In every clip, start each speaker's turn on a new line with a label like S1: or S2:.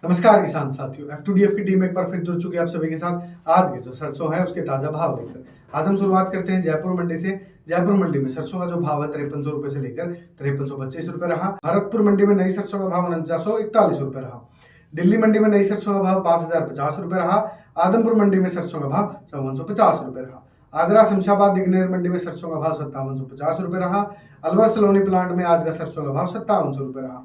S1: नमस्कार किसान साथियों, F2DF की टीम एक बार फिर जुड़ चुकी है आप सभी के साथ। आज के जो सरसों है उसके ताजा भाव लेकर आज हम शुरुआत करते हैं जयपुर मंडी से। जयपुर मंडी में सरसों का जो भाव है 5300 रुपए से लेकर 5325 रुपए रहा। भरतपुर मंडी में नई सरसों का भाव 4941 रुपए रहा। दिल्ली मंडी में नई सरसों का भाव 5050 रुपए रहा। आदमपुर मंडी में सरसों का भाव 5450 रुपए रहा। आगरा शमशाबाद दिग्नेर मंडी में सरसों का भाव 5750 रुपए रहा। अलवर सलोनी प्लांट में आज का सरसों का भाव 5700 रुपए रहा।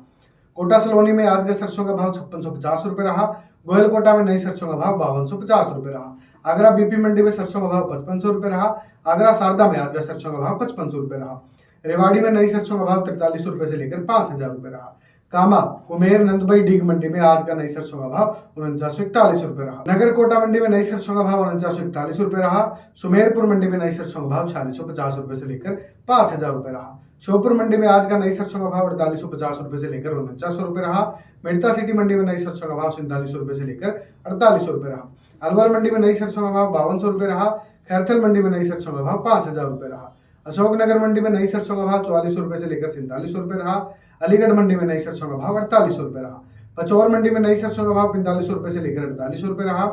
S1: कोटा सलोनी में आज का सरसों का भाव 5650 रुपए रहा। गोयलकोटा में नई सरसों का भाव 5250 रुपए रहा। आगरा बीपी मंडी में सरसों का भाव 5500 रुपए रहा। आगरा सारदा में आज का सरसों का भाव 5500 रुपए रहा। रेवाड़ी में नई सरसों का भाव 43 रुपए से लेकर 5000 रुपए रहा। कामा कुमेर नंदबई डीग मंडी में आज का नई सरसों का भाव 4941 रुपए रहा। नगर कोटा मंडी में नई सरसों का भाव 4941 रुपए रहा। सुमेरपुर मंडी में नई सरसों का भाव 4650 रुपए से लेकर 5000 रुपए रहा। श्योपुर मंडी में आज का नई सरसों का भाव 4850 रुपए से लेकर 4900 रुपए रहा। मेड़ता सिटी मंडी में नई सरसों का भाव 47 रुपए से लेकर 48 रुपए रहा। अलवर मंडी में नई सरसों का भाव 5200 रुपए रहा। खैरथल मंडी में नई सरसों का भाव 5000 रुपए रहा। अशोकनगर मंडी में नई सरसों का भाव 44 रुपए से लेकर 47 रुपए रहा। अलीगढ़ मंडी में नई सरसों का भाव 48 रुपए रहा। पचौर मंडी में नई सरसों का भाव 45 रुपए से लेकर 48 रुपए रहा।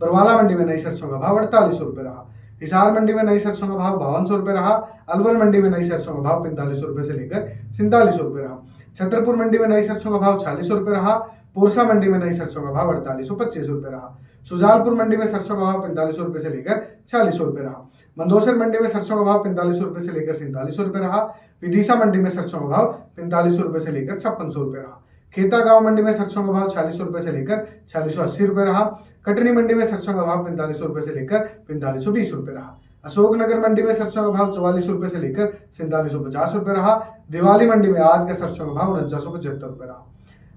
S1: बरवाला मंडी में नई सरसों का भाव 48 रुपए रहा। हिसार मंडी में नई सरसों का भाव 5200 रुपए रहा। अलवर मंडी में नई सरसों का भाव 45 रुपए से लेकर 47 रुपए रहा। छतरपुर मंडी में नई सरसों का भाव 46 रुपए रहा। पोरसा मंडी में नई सरसों का भाव 4825 रुपए रहा। सुजालपुर मंडी में सरसों का भाव 45 रुपए से लेकर 40 रुपए रहा। मंदोसर मंडी में सरसों का भाव 45 रुपए से लेकर 47 रुपए रहा। विदिशा मंडी में सरसों का भाव 45 रुपए से लेकर 5600 रुपए रहा। खेता गांव मंडी में सरसों का भाव 46 रुपए से लेकर 4680 रुपए रहा। कटनी मंडी में सरसों का भाव 45 रुपए से लेकर 4520 रुपए रहा। अशोकनगर मंडी में सरसों का भाव 44 रुपए से लेकर 4750 रुपए रहा। दिवाली मंडी में आज का सरसों का भाव 4975 रुपए रहा।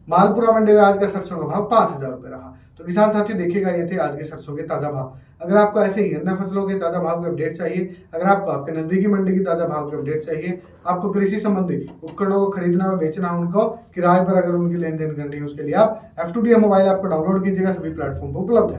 S1: मालपुरा मंडी में आज का सरसों का भाव 5000 रुपए रहा। तो किसान साथियों देखिएगा, ये थे आज के सरसों के ताजा भाव। अगर आपको ऐसे ही अन्य फसलों के ताजा भाव के अपडेट चाहिए, अगर आपको आपके नजदीकी मंडी की ताजा भाव के अपडेट चाहिए, आपको कृषि संबंधी उपकरणों को खरीदना व बेचना है, उनको किराए पर अगर उनकी लेन देन करनी है, उसके लिए आप F2DF मोबाइल ऐप को डाउनलोड कीजिएगा। सभी प्लेटफॉर्म पर उपलब्ध है।